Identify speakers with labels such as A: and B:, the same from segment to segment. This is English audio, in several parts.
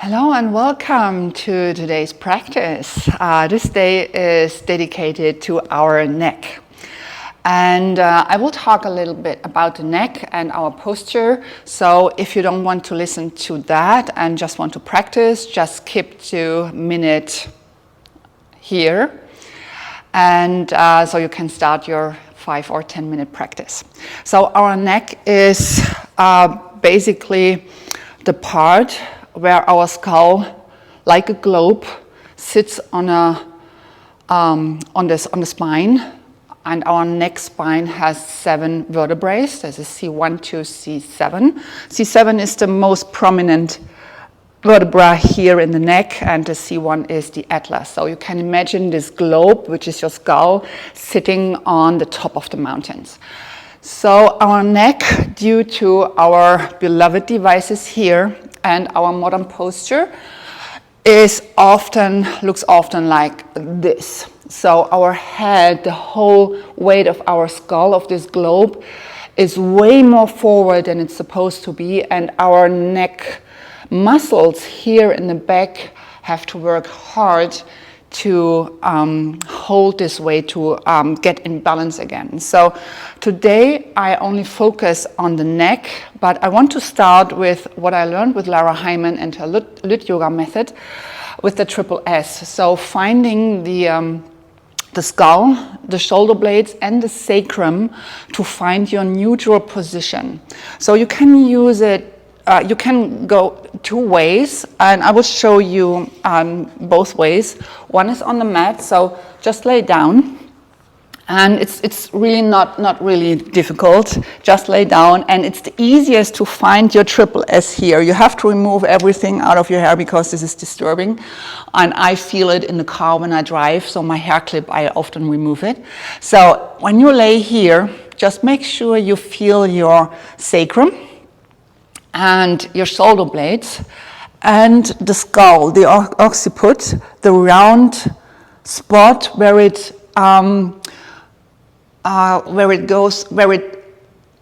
A: Hello and welcome to today's practice. This day is dedicated to our neck. And I will talk a little bit about the neck and our posture. So if you don't want to listen to that and just want to practice, just skip to minute here. And so you can start your 5 or 10 minute practice. So our neck is basically the part where our skull, like a globe, sits on the spine, and our neck spine has 7 vertebrae. There's a C1 to C7. C7 is the most prominent vertebra here in the neck, and the C1 is the atlas. So you can imagine this globe, which is your skull, sitting on the top of the mountains. So our neck, due to our beloved devices here and our modern posture, looks often like this. So our head, the whole weight of our skull, of this globe, is way more forward than it's supposed to be, and our neck muscles here in the back have to work hard to hold this weight, to get in balance again. So today I only focus on the neck, but I want to start with what I learned with Lara Hyman and her LYT Yoga method with the triple S. So finding the skull, the shoulder blades, and the sacrum to find your neutral position. So you can use it. You can go 2 ways, and I will show you both ways. One is on the mat, so just lay down, and it's really not really difficult. Just lay down, and it's the easiest to find your triple S here. You have to remove everything out of your hair because this is disturbing, and I feel it in the car when I drive, so my hair clip, I often remove it. So when you lay here, just make sure you feel your sacrum and your shoulder blades and the skull, the occiput, the round spot where it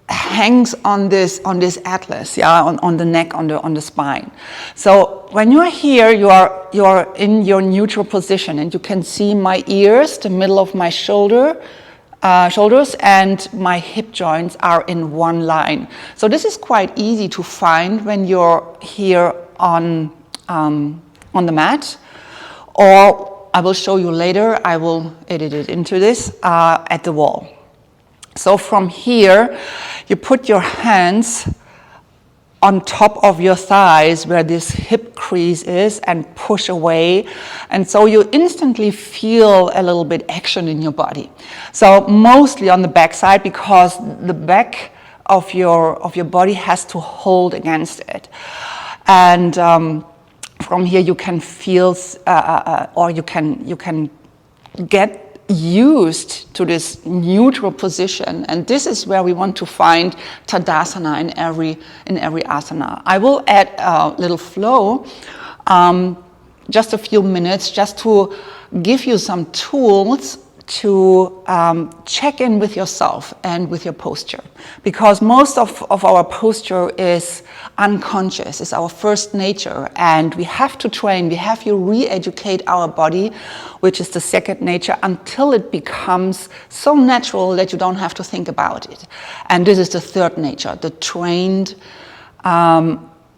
A: hangs on this atlas, on the neck, on the spine. So when you are here, you are in your neutral position, and you can see my ears, the middle of my shoulders, and my hip joints are in one line. So this is quite easy to find when you're here on the mat, or I will show you later. I will edit it into this at the wall. So from here, you put your hands on top of your thighs where this hip crease is and push away, and so you instantly feel a little bit action in your body. So mostly on the back side, because the back of your body has to hold against it, and from here you can feel or you can get used to this neutral position, and this is where we want to find Tadasana in every asana. I will add a little flow, just a few minutes, just to give you some tools to check in with yourself and with your posture, because most of our posture is unconscious, is our first nature, and we have to train, we have to re-educate our body, which is the second nature, until it becomes so natural that you don't have to think about it. And this is the third nature, the trained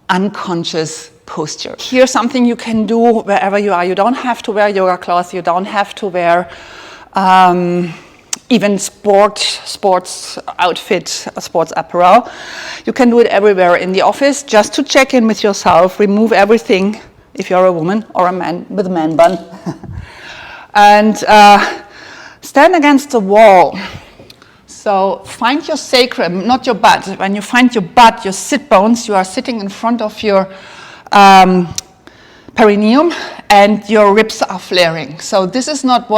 A: unconscious posture. Here's something you can do wherever you are. You don't have to wear yoga clothes, you don't have to wear even sports outfit, sports apparel. You can do it everywhere in the office, just to check in with yourself. Remove everything if you're a woman or a man with a man bun. And stand against the wall. So find your sacrum, not your butt. When you find your butt, your sit bones, you are sitting in front of your perineum, and your ribs are flaring. So this is not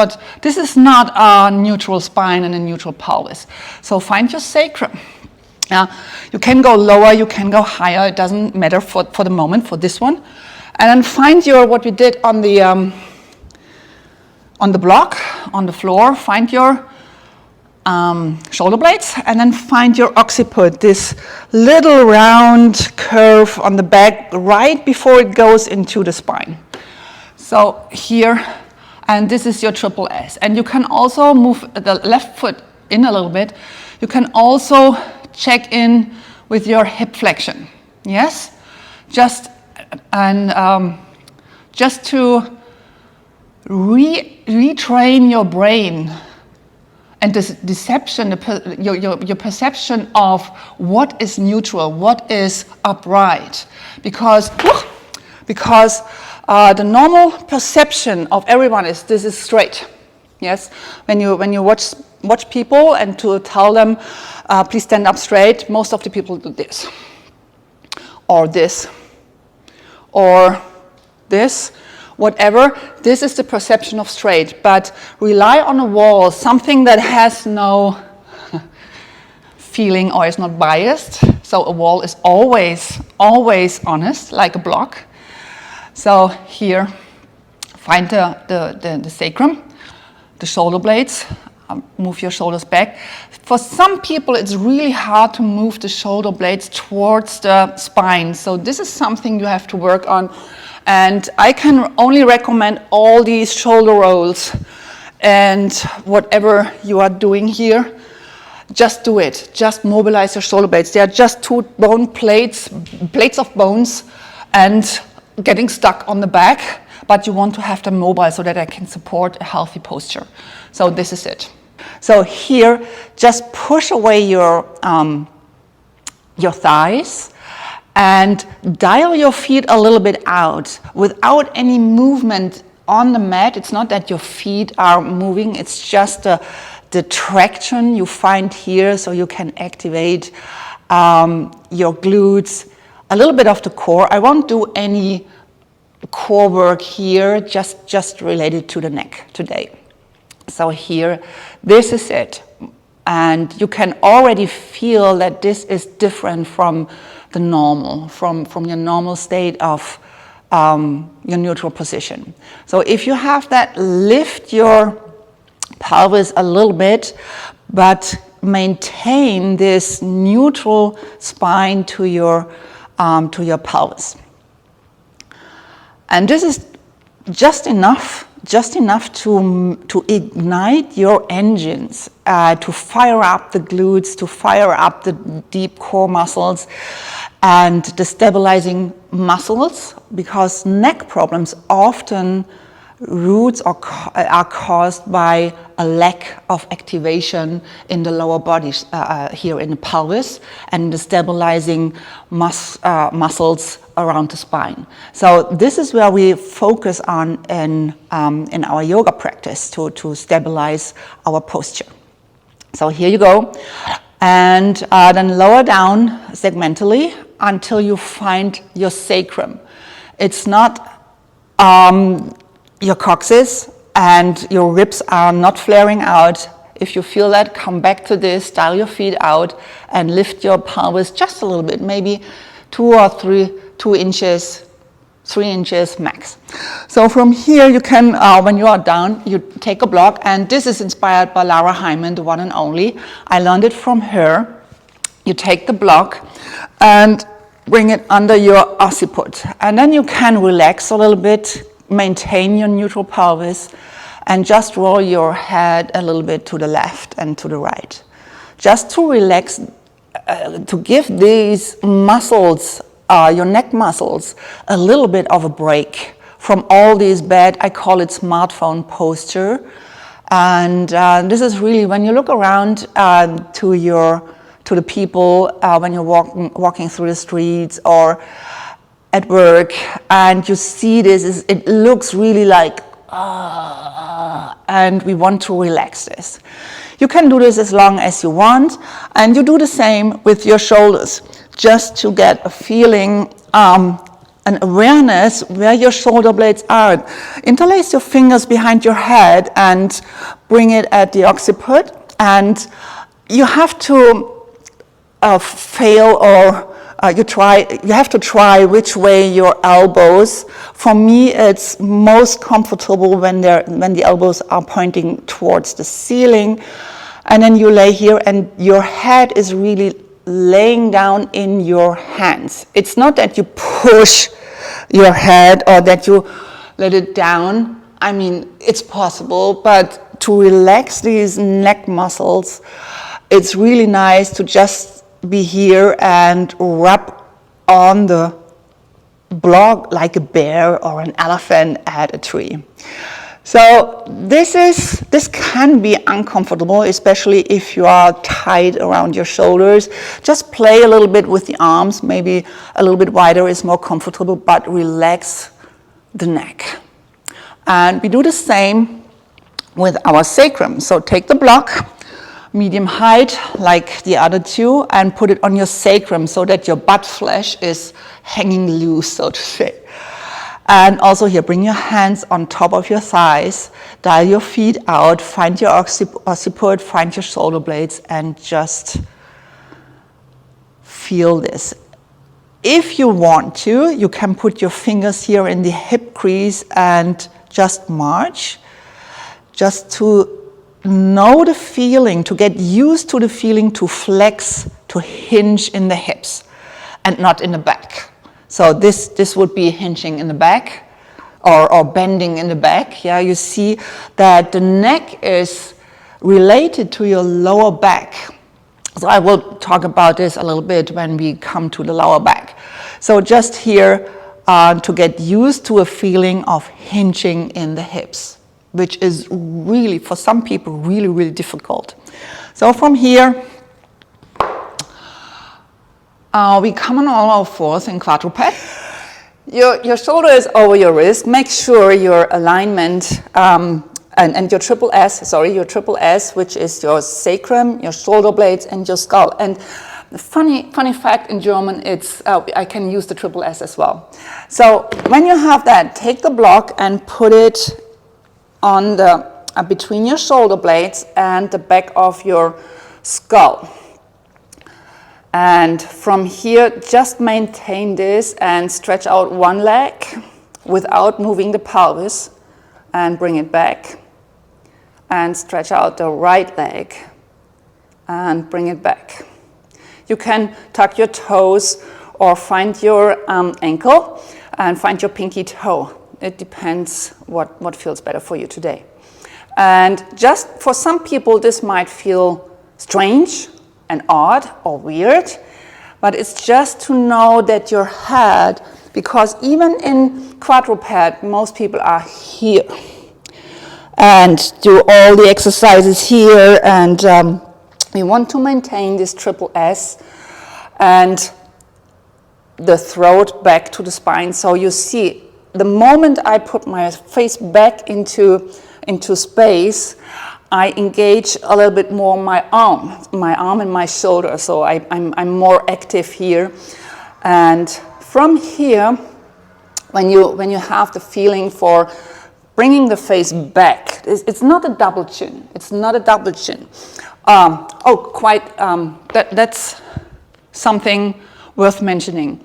A: a neutral spine and a neutral pelvis. So find your sacrum. You can go lower, you can go higher, it doesn't matter for the moment, for this one. And then find what we did on the block, on the floor, find your shoulder blades, and then find your occiput, this little round curve on the back right before it goes into the spine. So here, and this is your triple S. And you can also move the left foot in a little bit. You can also check in with your hip flexion. Yes? Just to retrain your brain and this deception, your perception of what is neutral, what is upright. Because the normal perception of everyone is this is straight. Yes, when you watch people and to tell them, please stand up straight, most of the people do this, or this, or this, whatever. This is the perception of straight. But rely on a wall, something that has no feeling or is not biased. So a wall is always honest, like a block. So here, find the sacrum, the shoulder blades, move your shoulders back. For some people, it's really hard to move the shoulder blades towards the spine. So this is something you have to work on. And I can only recommend all these shoulder rolls and whatever you are doing here, just do it. Just mobilize your shoulder blades. They are just two bone plates of bones and getting stuck on the back, but you want to have them mobile so that I can support a healthy posture. So this is it. So here, just push away your thighs and dial your feet a little bit out without any movement on the mat. It's not that your feet are moving, it's just the traction you find here, so you can activate your glutes, a little bit of the core. I won't do any core work here, just related to the neck today. So here, this is it. And you can already feel that this is different from the normal, from your normal state of your neutral position. So if you have that, lift your pelvis a little bit, but maintain this neutral spine to your pelvis. And this is just enough to ignite your engines, to fire up the glutes, to fire up the deep core muscles and the stabilizing muscles, because neck problems often are caused by a lack of activation in the lower body, here in the pelvis, and the stabilizing muscles around the spine. So this is where we focus on in our yoga practice to stabilize our posture. So here you go, and then lower down segmentally until you find your sacrum. It's not your coccyx, and your ribs are not flaring out. If you feel that, come back to this, dial your feet out and lift your pelvis just a little bit, maybe 2 inches, 3 inches max. So from here you can, when you are down, you take a block, and this is inspired by Lara Hyman, the one and only. I learned it from her. You take the block and bring it under your occiput, and then you can relax a little bit, maintain your neutral pelvis, and just roll your head a little bit to the left and to the right. Just to relax, to give these muscles, your neck muscles, a little bit of a break from all these bad, I call it smartphone posture. And this is really, when you look around to the people, when you're walking through the streets or at work, and you see this, it looks really like, and we want to relax this. You can do this as long as you want, and you do the same with your shoulders, just to get a feeling, an awareness where your shoulder blades are. Interlace your fingers behind your head and bring it at the occiput, and you have to fail, or you have to try which way your elbows. For me, it's most comfortable when the elbows are pointing towards the ceiling, And then you lay here and your head is really laying down in your hands. It's not that you push your head or that you let it down. I mean, it's possible, but to relax these neck muscles, it's really nice to just be here and rub on the block like a bear or an elephant at a tree. So this can be uncomfortable, especially if you are tight around your shoulders. Just play a little bit with the arms, maybe a little bit wider is more comfortable, but relax the neck. And we do the same with our sacrum. So take the block, medium height like the other two, and put it on your sacrum so that your butt flesh is hanging loose, so to say. And also here, bring your hands on top of your thighs, dial your feet out, find your occiput, find your shoulder blades, and just feel this. If you want to, you can put your fingers here in the hip crease and just march, just to know the feeling, to get used to the feeling to flex, to hinge in the hips and not in the back. So this would be hinging in the back or bending in the back. Yeah, you see that the neck is related to your lower back. So I will talk about this a little bit when we come to the lower back. So just here to get used to a feeling of hinging in the hips, which is really, for some people, really, really difficult. So from here, we come on all our fours in quadruped. Your shoulder is over your wrist. Make sure your alignment and your triple S, which is your sacrum, your shoulder blades, and your skull. And the funny fact in German, it's I can use the triple S as well. So when you have that, take the block and put it on the between your shoulder blades and the back of your skull. And from here, just maintain this and stretch out one leg without moving the pelvis and bring it back. And stretch out the right leg and bring it back. You can tuck your toes or find your ankle and find your pinky toe. It depends what feels better for you today. And just for some people, this might feel strange and odd or weird, but it's just to know that your head, because even in quadruped, most people are here and do all the exercises here, and we want to maintain this triple S and the throat back to the spine. So you see, the moment I put my face back into space, I engage a little bit more my arm and my shoulder, so I'm more active here. And from here, when you have the feeling for bringing the face back, it's not a double chin. It's not a double chin. That's something worth mentioning.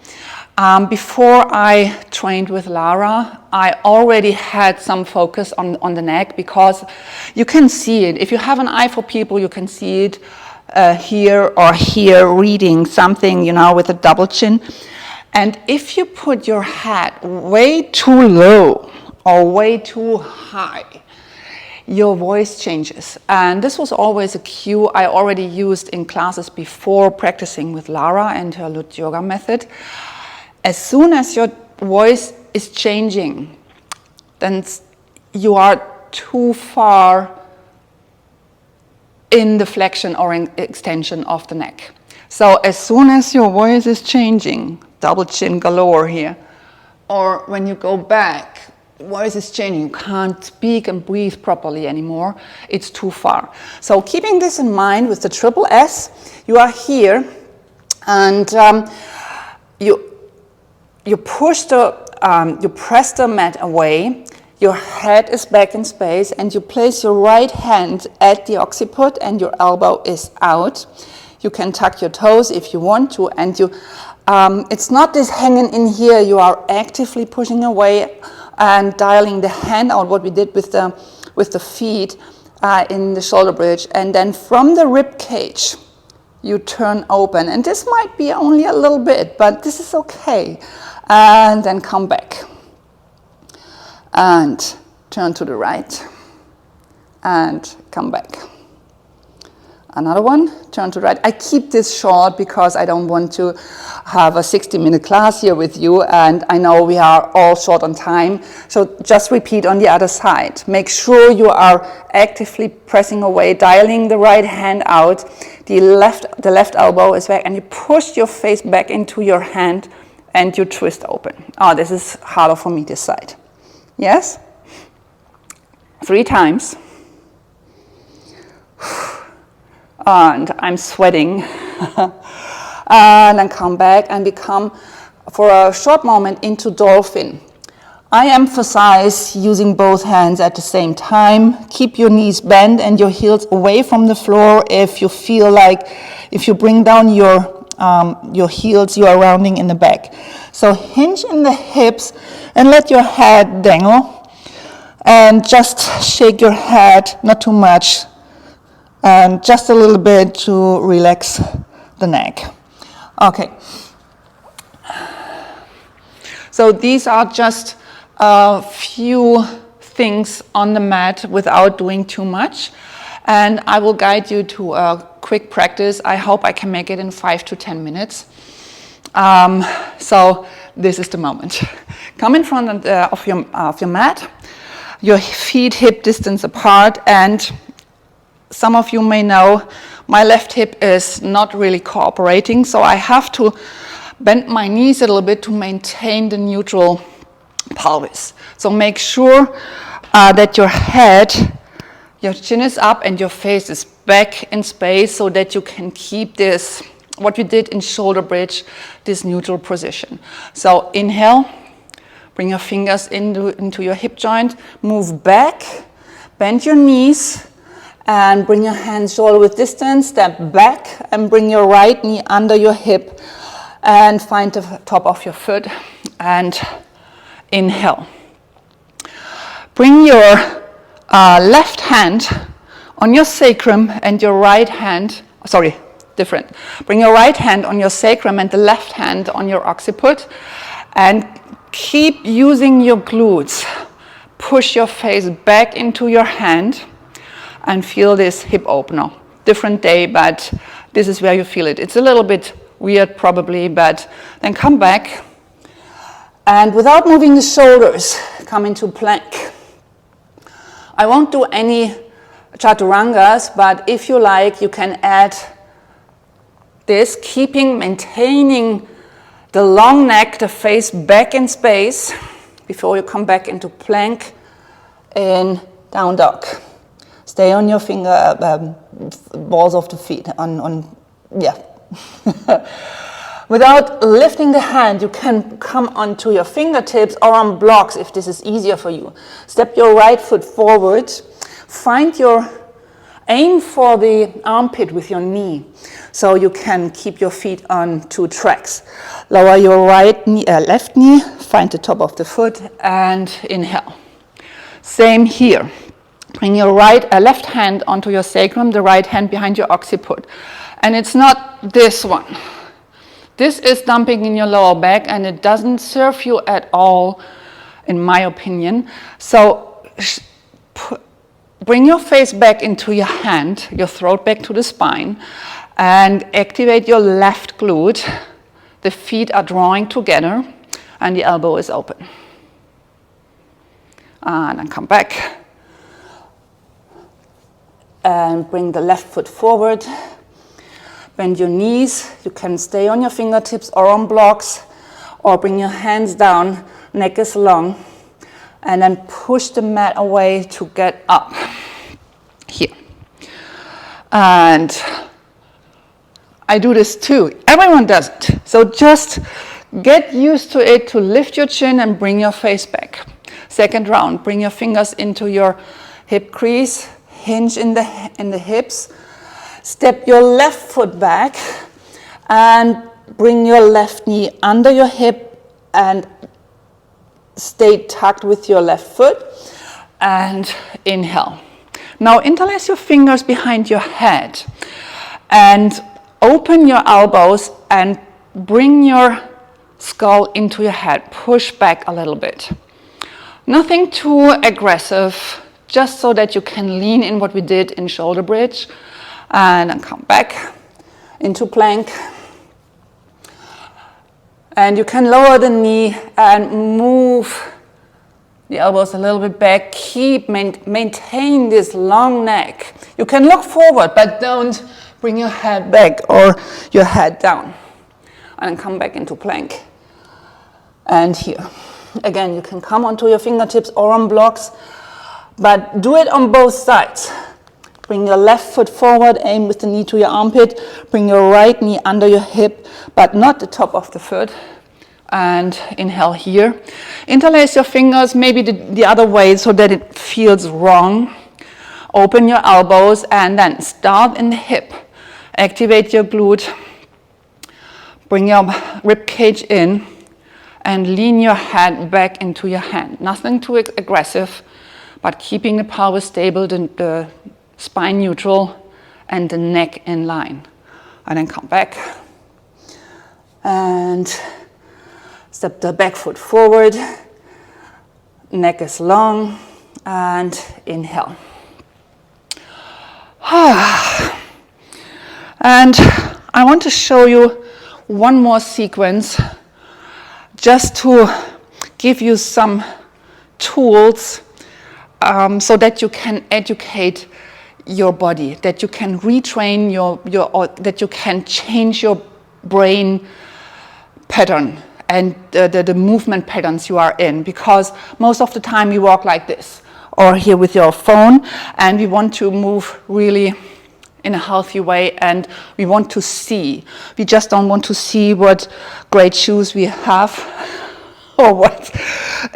A: Before I trained with Lara, I already had some focus on the neck, because you can see it. If you have an eye for people, you can see it here or here reading something, with a double chin. And if you put your head way too low or way too high, your voice changes. And this was always a cue I already used in classes before practicing with Lara and her LYT Yoga method. As soon as your voice is changing, then you are too far in the flexion or in extension of the neck. So as soon as your voice is changing, double chin galore here, or when you go back, voice is changing, you can't speak and breathe properly anymore, it's too far. So keeping this in mind with the triple S, you are here and you press the mat away, your head is back in space, and you place your right hand at the occiput and your elbow is out. You can tuck your toes if you want to, and it's not this hanging in here, you are actively pushing away and dialing the hand out, what we did with the feet, in the shoulder bridge, and then from the rib cage you turn open, and this might be only a little bit, but this is okay, and then come back and turn to the right and come back. Another one, turn to the right. I keep this short because I don't want to have a 60-minute class here with you, and I know we are all short on time, so just repeat on the other side. Make sure you are actively pressing away, dialing the right hand out, the left elbow is back, and you push your face back into your hand and you twist open. Oh, this is harder for me this side. Yes? 3 times. And I'm sweating. And then come back and become, for a short moment, into dolphin. I emphasize using both hands at the same time. Keep your knees bent and your heels away from the floor. If you feel like, if you bring down your heels, you are rounding in the back. So hinge in the hips and let your head dangle. And just shake your head, not too much, and just a little bit to relax the neck. Okay. So these are just a few things on the mat without doing too much. And I will guide you to a quick practice. I hope I can make it in 5 to 10 minutes. So this is the moment. Come in front of your mat, your feet hip distance apart, and some of you may know my left hip is not really cooperating, so I have to bend my knees a little bit to maintain the neutral pelvis. So make sure that your head, your chin is up and your face is back in space so that you can keep this, what we did in shoulder bridge, this neutral position. So inhale, bring your fingers into your hip joint, move back, bend your knees, and bring your hands shoulder width distance, step back and bring your right knee under your hip and find the top of your foot and inhale. Bring your left hand on your sacrum and your right hand, bring your right hand on your sacrum and the left hand on your occiput, and keep using your glutes. Push your face back into your hand and feel this hip opener. Different day, but this is where you feel it. It's a little bit weird probably, but then come back. And without moving the shoulders, come into plank. I won't do any chaturangas, but if you like, you can add this, maintaining the long neck, the face back in space before you come back into plank in down dog. Stay on your balls of the feet, Without lifting the hand, you can come onto your fingertips or on blocks if this is easier for you. Step your right foot forward. Aim for the armpit with your knee so you can keep your feet on 2 tracks. Lower your left knee, find the top of the foot and inhale. Same here. Bring your left hand onto your sacrum, the right hand behind your occiput. And it's not this one. This is dumping in your lower back and it doesn't serve you at all, in my opinion. So bring your face back into your hand, your throat back to the spine, and activate your left glute. The feet are drawing together and the elbow is open. And then come back. And bring the left foot forward. Bend your knees. You can stay on your fingertips or on blocks, or bring your hands down, neck is long, and then push the mat away to get up here. And I do this too. Everyone does it. So just get used to it, to lift your chin and bring your face back. Second round, bring your fingers into your hip crease, hinge in the hips, step your left foot back and bring your left knee under your hip and stay tucked with your left foot and inhale. Now interlace your fingers behind your head and open your elbows and bring your skull into your head. Push back a little bit. Nothing too aggressive, just so that you can lean in what we did in shoulder bridge. And then come back into plank. And you can lower the knee and move the elbows a little bit back. Maintain this long neck. You can look forward, but don't bring your head back or your head down. And come back into plank. And here. Again, you can come onto your fingertips or on blocks, but do it on both sides. Bring your left foot forward, aim with the knee to your armpit. Bring your right knee under your hip, but not the top of the foot. And inhale here. Interlace your fingers maybe the other way so that it feels wrong. Open your elbows and then start in the hip. Activate your glute. Bring your rib cage in and lean your head back into your hand. Nothing too aggressive, but keeping the pelvis stable, the spine neutral, and the neck in line. And then come back. And step the back foot forward. Neck is long. And inhale. And I want to show you one more sequence just to give you some tools so that you can educate your body, that you can retrain that you can change your brain pattern and the movement patterns you are in, because most of the time we walk like this or here with your phone, and we want to move really in a healthy way, and we want to see. We just don't want to see what great shoes we have or what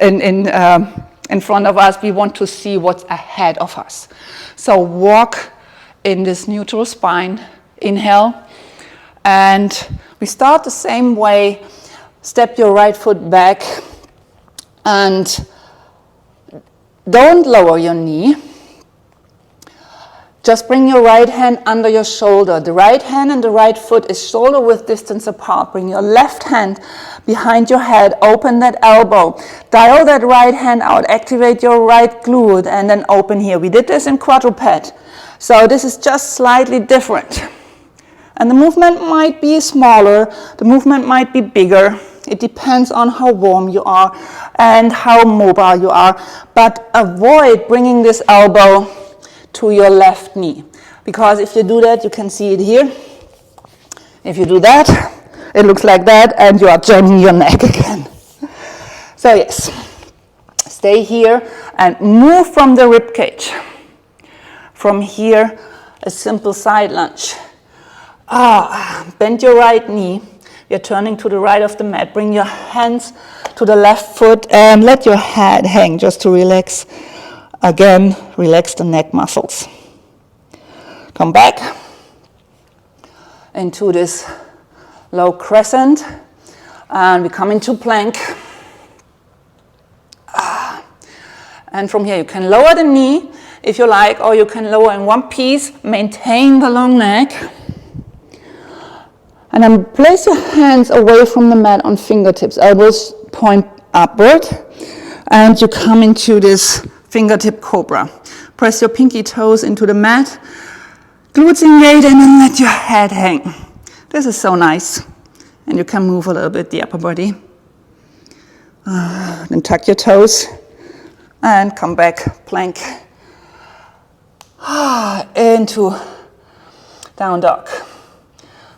A: in front of us. We want to see what's ahead of us. So walk in this neutral spine. Inhale. And we start the same way. Step your right foot back and don't lower your knee. Just bring your right hand under your shoulder. The right hand and the right foot is shoulder width distance apart. Bring your left hand behind your head. Open that elbow. Dial that right hand out. Activate your right glute and then open here. We did this in quadruped. So this is just slightly different. And the movement might be smaller. The movement might be bigger. It depends on how warm you are and how mobile you are. But avoid bringing this elbow to your left knee, because if you do that, you can see it here. If you do that, it looks like that, and you are jamming your neck again. So yes, stay here and move from the rib cage. From here, a simple side lunge. Bend your right knee. You're turning to the right of the mat. Bring your hands to the left foot and let your head hang just to relax. Again, relax the neck muscles. Come back into this low crescent, and we come into plank. And from here you can lower the knee if you like, or you can lower in one piece, maintain the long neck. And then place your hands away from the mat on fingertips, elbows point upward, and you come into this fingertip cobra. Press your pinky toes into the mat, glutes engage, and then let your head hang. This is so nice. And you can move a little bit the upper body. Then tuck your toes and come back, plank. Into down dog.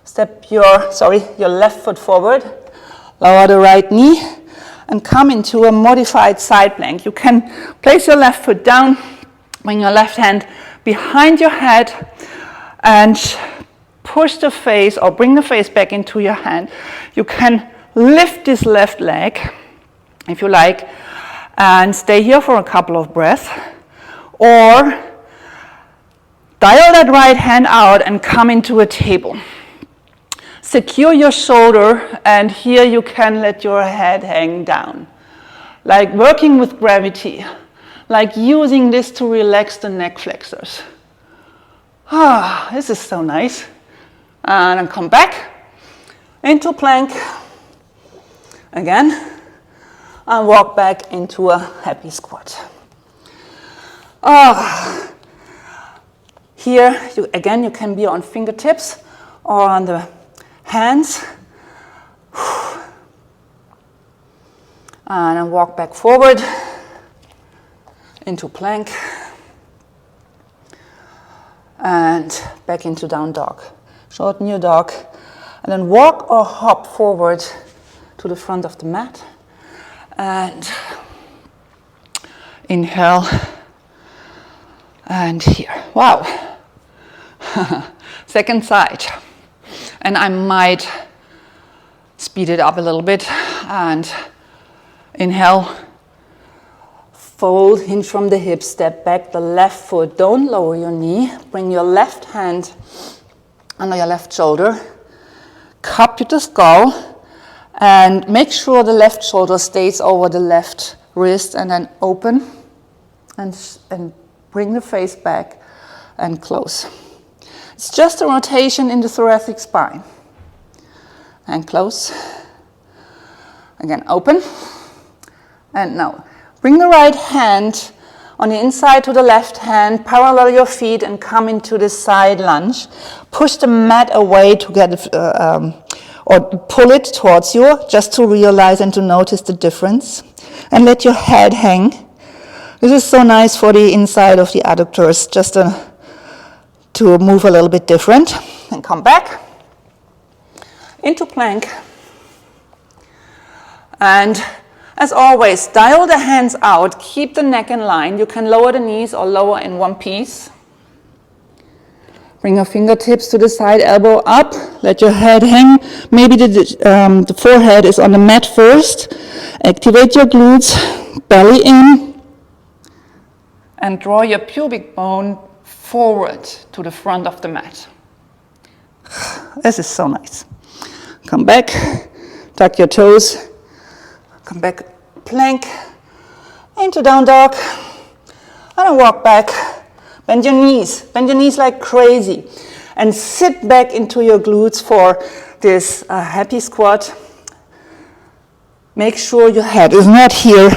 A: Step your left foot forward, lower the right knee, and come into a modified side plank. You can place your left foot down, bring your left hand behind your head, and push the face or bring the face back into your hand. You can lift this left leg, if you like, and stay here for a couple of breaths, or dial that right hand out and come into a table. Secure your shoulder, and here you can let your head hang down. Like working with gravity. like using this to relax the neck flexors. Ah, this is so nice. And then come back into plank again, and walk back into a happy squat. Here, again, you can be on fingertips or on the hands. And then walk back forward into plank and back into down dog. Shorten your dog and then walk or hop forward to the front of the mat and inhale and here. Wow. Second side. And I might speed it up a little bit and inhale, fold, hinge from the hips, step back the left foot, don't lower your knee, bring your left hand under your left shoulder, cup the skull, and make sure the left shoulder stays over the left wrist, and then open and bring the face back and close. It's just a rotation in the thoracic spine. And close. Again, open. And now, bring the right hand on the inside to the left hand, parallel your feet and come into the side lunge. Push the mat away to get it, or pull it towards you, just to realize and to notice the difference. And let your head hang. This is so nice for the inside of the adductors, just to move a little bit different. And come back into plank. And as always, dial the hands out, keep the neck in line. You can lower the knees or lower in one piece. Bring your fingertips to the side, elbow up, let your head hang. Maybe the forehead is on the mat first. Activate your glutes, belly in, and draw your pubic bone forward to the front of the mat. This is so nice. Come back, tuck your toes. Come back, plank, into down dog, and then walk back. Bend your knees like crazy. And sit back into your glutes for this happy squat. Make sure your head is not here.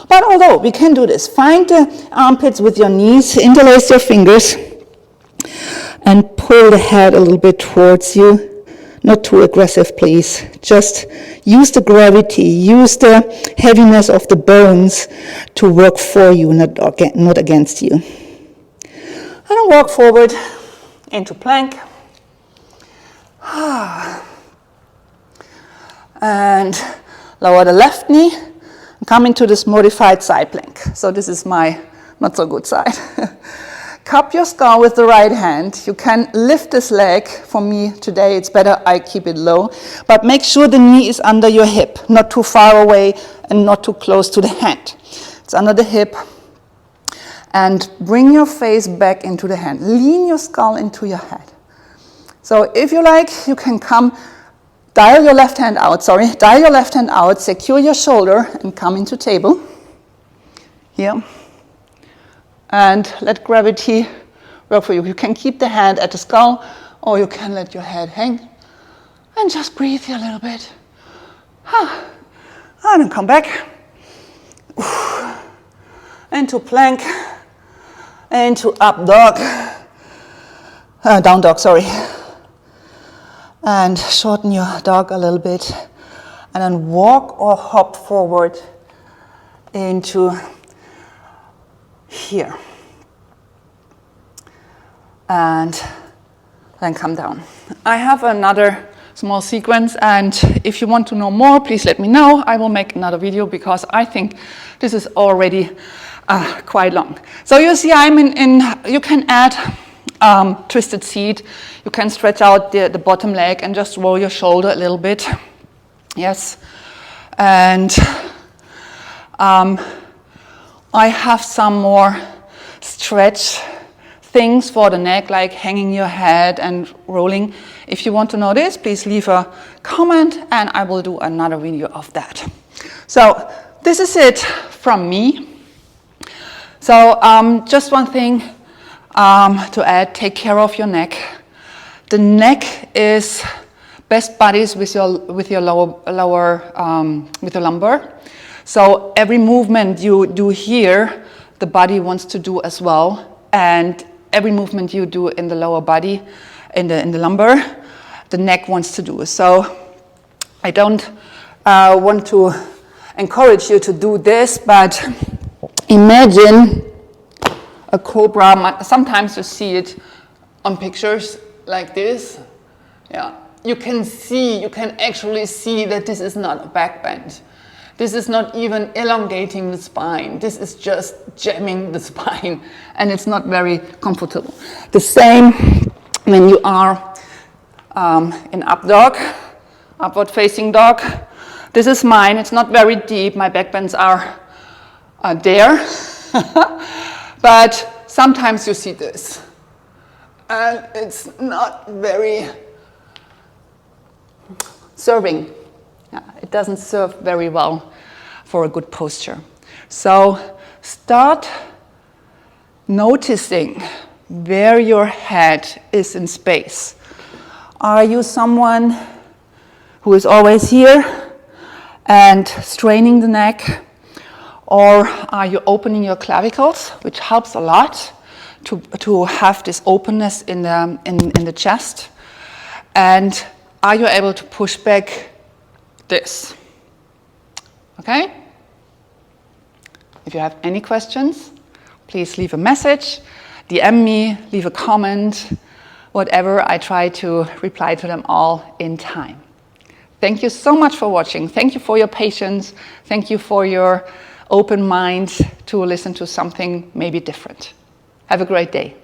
A: But although we can do this, find the armpits with your knees, interlace your fingers, and pull the head a little bit towards you. Not too aggressive, please. Just use the gravity, use the heaviness of the bones to work for you, not against you. And then walk forward into plank. And lower the left knee and come into this modified side plank. So this is my not so good side. Cup your skull with the right hand. You can lift this leg. For me today, it's better I keep it low. But make sure the knee is under your hip, not too far away and not too close to the hand. It's under the hip. And bring your face back into the hand. Lean your skull into your head. So if you like, you can dial your left hand out, secure your shoulder and come into table. Here. And let gravity work for you. You can keep the hand at the skull, or you can let your head hang. And just breathe here a little bit. And then come back. Into plank. Into up dog. Down dog, sorry. And shorten your dog a little bit. And then walk or hop forward into here. And then come down. I have another small sequence, and if you want to know more, please let me know. I will make another video because I think this is already quite long. So you see I'm you can add twisted seat. You can stretch out the bottom leg and just roll your shoulder a little bit. Yes. And I have some more stretch things for the neck, like hanging your head and rolling. If you want to know this, please leave a comment and I will do another video of that. So this is it from me. So just one thing to add, take care of your neck. The neck is best buddies with your lumbar. So every movement you do here, the body wants to do as well. And every movement you do in the lower body, in the lumbar, the neck wants to do. So I don't want to encourage you to do this, but imagine a cobra. Sometimes you see it on pictures like this. Yeah, you can actually see that this is not a back bend. This is not even elongating the spine. This is just jamming the spine, and it's not very comfortable. The same when you are in UpDog, upward facing dog. This is mine. It's not very deep. My back bends are there. But sometimes you see this. And it's not very serving. Yeah, it doesn't serve very well for a good posture. So start noticing where your head is in space. Are you someone who is always here and straining the neck? Or are you opening your clavicles, which helps a lot to have this openness in the chest? And are you able to push back this? Okay? If you have any questions, please leave a message, DM me, leave a comment, whatever. I try to reply to them all in time. Thank you so much for watching. Thank you for your patience. Thank you for your open mind to listen to something maybe different. Have a great day.